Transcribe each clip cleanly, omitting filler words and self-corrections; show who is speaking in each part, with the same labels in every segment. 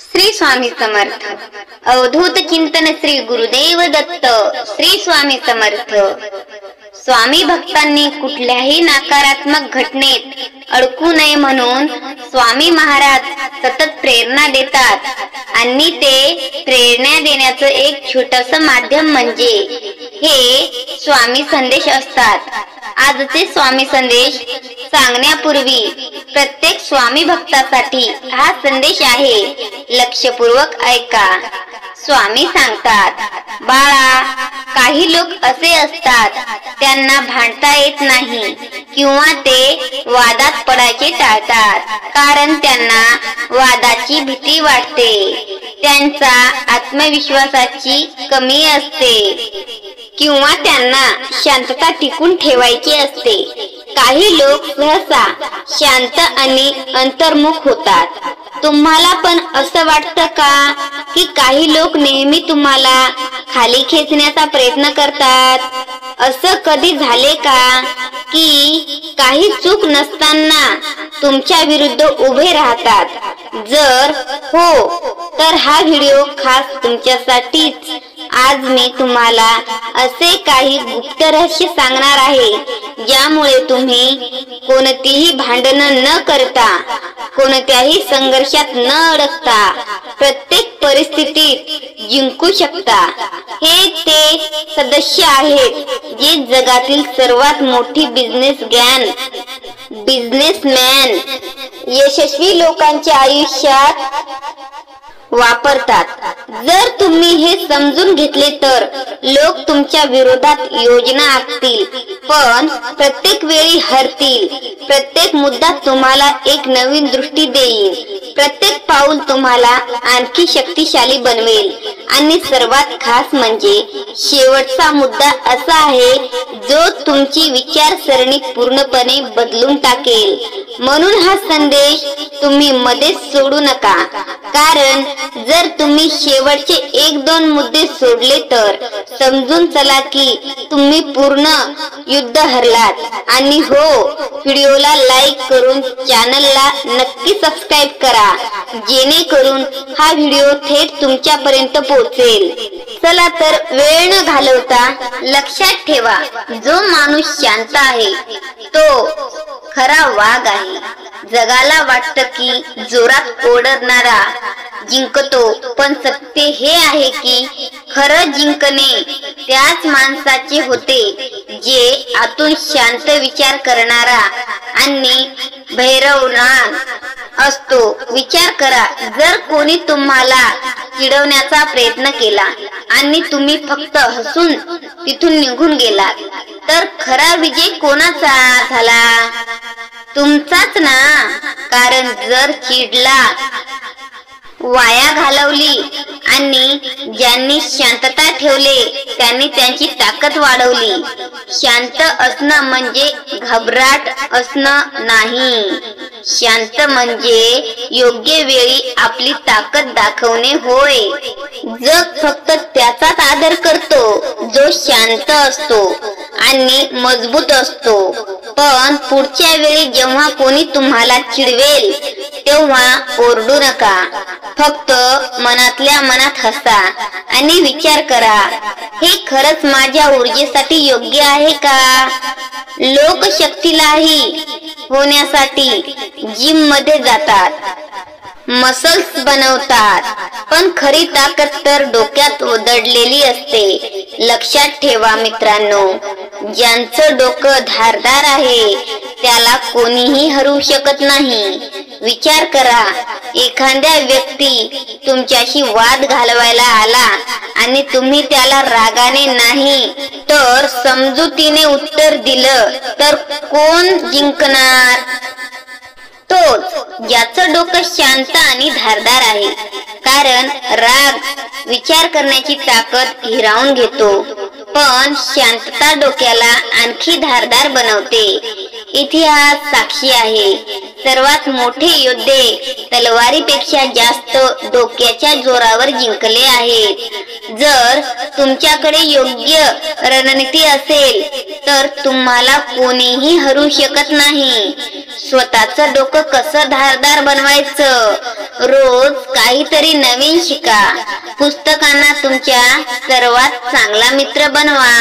Speaker 1: श्री स्वामी समर्थ। अवधूत चिंतन श्री गुरुदेव दत्त। श्री स्वामी समर्थ। स्वामी भक्तांनी कुठल्याही नकारात्मक घटनेत अडकू नये म्हणून स्वामी महाराज सतत प्रेरणा देतात आणि ते प्रेरणा देण्याचं एक छोटस माध्यम म्हणजे हे स्वामी संदेश असतात। आजचे स्वामी संदेश सांगण्यापूर्वी प्रत्येक स्वामी भक्तासाठी हा संदेश आहे, लक्षपूर्वक ऐका। स्वामी सांगतात, बाळा, काही लोक असे असतात त्यांना भांडता येत नाही किंवा ते वादात पडायचे टाळतात, कारण त्यांना वादाची भीती वाटते, त्यांचा आत्मविश्वासाची कमी असते किंवा त्यांना शांतता टिकून ठेवायची असते। काही लोक सहसा शांत आणि अंतर्मुख होतात। तुम्हाला पण असं वाटतं का की काही लोक नेहमी तुम्हाला खाली खेचण्याचा प्रयत्न करतात? असं कधी झाले का की काही चूक नसताना तुमच्या विरुद्ध उभे राहतात? जर हो तर हा व्हिडिओ खास तुमच्यासाठीच। आज मी तुम्हाला असे काही गुप्त रहस्य सांगणार आहे ज्यामुळे तुम्ही कोणतीही भांडणं न करता, कोणत्याही संघर्षात न अडकता प्रत्येक परिस्थितीत जिंकू शकता। हे ते सदस्य आहेत जे जगातील सर्वात मोठी बिझनेसमॅन यशस्वी लोकांच्या आयुष्यात वापरतात। जर तुम्ही हे समजून घेतले तर लोक तुमच्या विरोधात योजना आखतील पण प्रत्येक वेळी हरतील। प्रत्येक मुद्दा तुम्हाला एक नवीन दृष्टी देईल, प्रत्येक पाऊल तुम्हाला आणखी शक्तिशाली बनवेल आणि सर्वात खास म्हणजे शेवटचा मुद्दा असा आहे जो तुमची विचारसरणी पूर्णपणे बदलून टाकेल। म्हणून हा संदेश तुम्ही मध्येच सोडू नका, कारण जर तुम्ही शेवटचे 1-2 मुद्दे सोडले तर समजून चला की तुम्ही पूर्ण युद्ध हरलात। आणि हो, व्हिडिओला लाईक करून चॅनलला नक्की सबस्क्राईब करा जेणेकरून हा व्हिडिओ थेट तुमच्यापर्यंत पोहोचेल। चला तर वेळ न घालवता लक्षात ठेवा, जो माणूस शांत आहे तो खरा वाघ आहे। जगाला वाटतं की जोरात ओरडणारा जिंकतो, पण सत्य हे आहे की खरं जिंकणे त्याच माणसाचे होते जे आतून शांत विचार करणारा आणि भैरवणारा असतो। विचार करा, जर कोणी तुम्हाला चिडवण्याचा प्रयत्न केला आणि तुम्ही फक्त हसून तिथून निघून गेलात तर खरा विजय कोणाचा झाला? तुमचाच ना, कारण जर चिडला, वाया घालवली आणि ज्यांनी शांतता ठेवले त्यांनी त्यांची ताकद वाढवली। शांत असणं म्हणजे घबराट असणं नाही, शांत म्हणजे योग्य वेळी आपली ताकद दाखवणे होय। जग फक्त त्याचाच आदर करतो जो शांत असतो आणि मजबूत असतो। पण पुढच्या वेळी जेव्हा कोणी तुम्हाला चिडवेल तेव्हा ओरडू नका, फक्त मनातल्या मनात हसा आणि विचार करा, हे खरंच माझ्या ऊर्जेसाठी योग्य आहे का? लोक शक्तिशाली होण्यासाठी जिम मध्ये जातात, मसल्स बनवतात, पण खरी ताकद तर डोक्यात दडलेली असते। लक्षात ठेवा मित्रांनो, ज्यांचं डोकं धारदार आहे त्याला कोणीही हरवू शकत नाही। विचार करा, एखाद्या व्यक्ती तुमच्याशी वाद घालवायला आला आणि तुम्ही त्याला रागाने नाही तर समजुतीने उत्तर दिलं तर कोण जिंकणार? तोच ज्याचं डोकं शांत आणि धारदार आहे, कारण राग विचार करण्याची ताकद हिरावून घेतो पण शांतता डोक्याला आणखी धारदार बनवते. इतिहास साक्षी आहे, सर्वात मोठे योद्धे तलवारीपेक्षा जास्त डोक्याच्या जोरावर जिंकले आहेत. जर तुमच्याकडे योग्य रणनीती असेल तर तुम्हाला कोणीही हरू शकत नाही. स्वतःचं डोकं कसं धारदार बनवायचं, रोज काहीतरी नवीन शिका. पुस्तकांना तुमच्या सर्वात चांगला मित्र बनवा.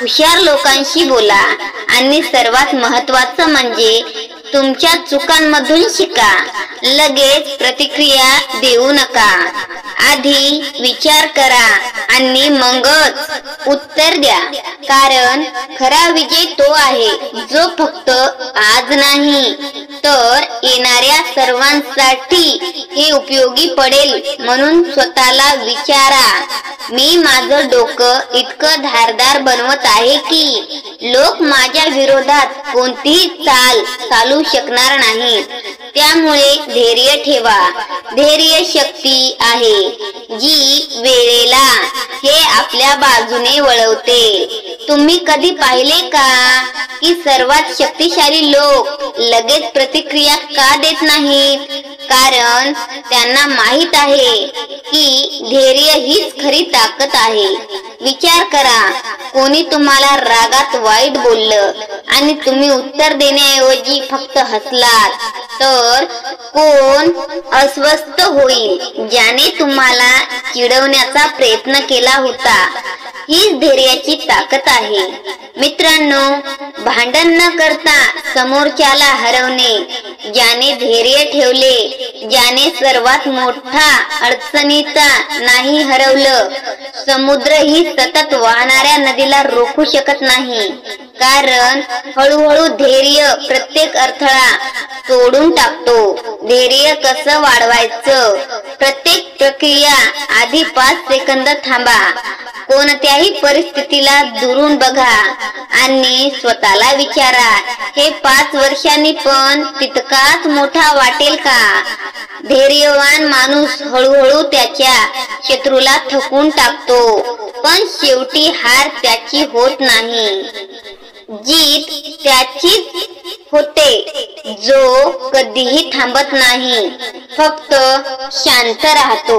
Speaker 1: हुशार लोकांशी बोला आणि सर्वात महत्त्वाचं म्हणजे तुमच्या चुकांमधून शिका. लगेच प्रतिक्रिया देऊ नका. आधी विचार करा आणि मगच उत्तर द्या. कारण खरा विजय तो आहे जो फक्त आज नाही तर येणाऱ्या सर्वांसाठी हे उपयोगी पडेल. म्हणून स्वतःला विचारा, मी माझं डोकं इतकं धारदार बनवत आहे की लोक माझ्या विरोधात कोणतीही चाल चालू शकणार नाहीत. त्यामुळे धैर्य ठेवा. धैर्य शक्ती आहे जी वेळेला हे आपल्या बाजूने वळवते. तुम्ही कधी पाहिले का की सर्वात शक्तिशाली लोक लगेच प्रतिक्रिया का देत नाहीत? कारण त्यांना माहित आहे की धैर्य हीच खरी ताकद आहे. विचार करा, कोणी तुम्हाला रागात वाईट बोललं आणि तुम्ही उत्तर देण्याऐवजी फक्त हसलात तर कोण अस्वस्थ होईल, ज्याने तुम्हाला चिडवण्याचा प्रयत्न केला होता. हीच धैर्याची ताकद आहे. मित्रांनो, भांडण न करता समोरच्याला हरवणे. ज्याने धैर्य ठेवले, ज्याने सर्वात मोठा अडचणीचा नाही हरवलं. समुद्र ही सतत वाहणाऱ्या नदीला रोखू शकत नाही, कारण हळूहळू धैर्य प्रत्येक अडथळा तोडून टाकतो. धैर्य कसं वाढवायचं? प्रत्येक प्रक्रिया आधी 5 सेकंद थांबा. कोणत्याही परिस्थितीला दुरून बघा आणि स्वतःला विचारा, हे 5 वर्षांनी पण तितकाच मोठा वाटेल का? धैर्यवान माणूस हळूहळू त्याच्या शत्रूला थकून टाकतो, पण शेवटी हार त्याची होत नाही. जीत त्याचीच होते जो कधीही थांबत नाही, फक्त शांत राहतो.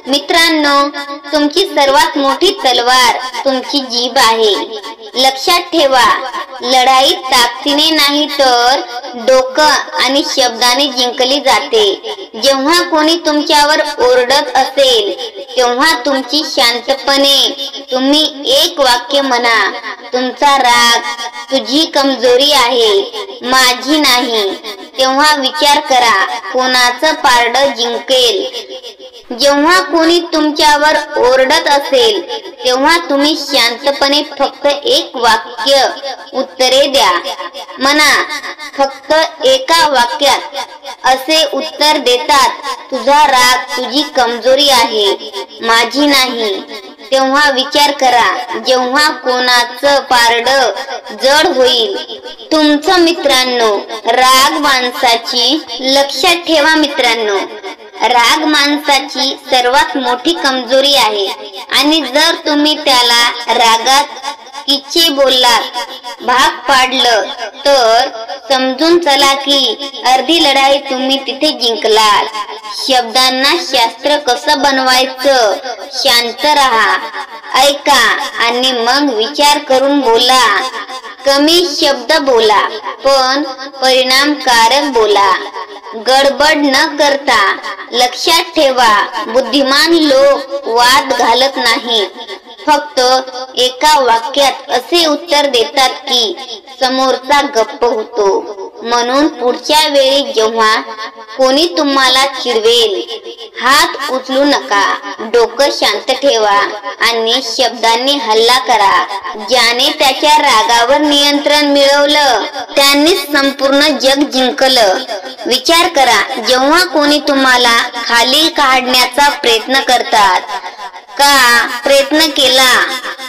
Speaker 1: मित्रांनो, तुमची सर्वात मोठी तलवार तुमची जीभ आहे. लक्षात ठेवा, लढाई ताकदीने नाही तर डोकं आणि शब्दाने जिंकली जाते. जेव्हा कोणी तुमच्यावर ओरडत असेल तेव्हा तुमची शांतपणे तुम्ही एक वाक्य म्हणा, तुमचा राग तुझी कमजोरी आहे, माझी नाही. तेव्हा विचार करा, कोणाचं पारडं जिंकेल. जेव्हा कोणी तुमच्यावर ओरडत असेल तेव्हा तुम्ही शांतपणे फक्त एक वाक्य उत्तरे द्या. म्हणा, फक्त एका वाक्यात असे उत्तर देतात, तुझा राग तुझी कमजोरी आहे, माझी नाही. तेव्हा विचार करा, जेव्हा कोणाचं पारडं जड होईल तुमचं. मित्रांनो, राग माणसाची, लक्षात ठेवा मित्रांनो, राग माणसाची सर्वात मोठी कमजोरी आहे. आणि जर तुम्ही त्याला रागात किती बोललात, भाग पाडलं तर समजून चला की अर्धी लढाई तुम्ही तिथे जिंकलात. शब्दांना शास्त्र कसं बनवायचं? शांत राहा, ऐका आणि मग विचार करून बोला. कमी शब्द बोला पण परिणामकारक बोला, गडबड न करता. लक्षात ठेवा, बुद्धिमान लोक वाद घालत नाहीत, फक्त एका वाक्यात असे उत्तर देतात की समोरचा गप्प होतो. म्हणून पुढच्या वेळी जेव्हा कोणी तुम्हाला चिडवेल, हात उचलू नका, डोकं शांत ठेवा आणि शब्दांनी हल्ला करा. ज्याने त्याच्या रागावर नियंत्रण मिळवलं त्यांनीच संपूर्ण जग जिंकलं. विचार करा, जेव्हा कोणी तुम्हाला खाली काढण्याचा प्रयत्न करतात, का प्रयत्न केला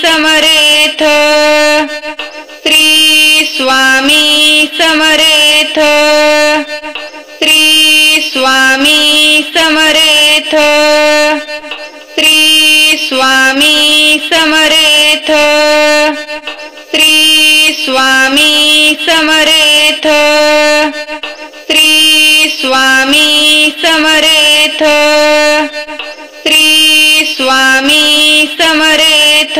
Speaker 2: समरेथ श्री स्वामी समरेथ श्री स्वामी समरेथ श्री स्वामी समरेथ श्री स्वामी समरेथ श्री स्वामी समरेथ श्री स्वामी समरेथ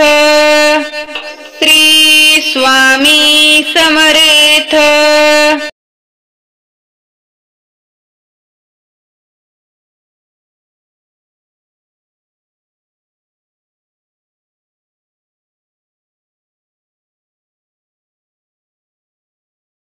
Speaker 2: श्री स्वामी समरेथ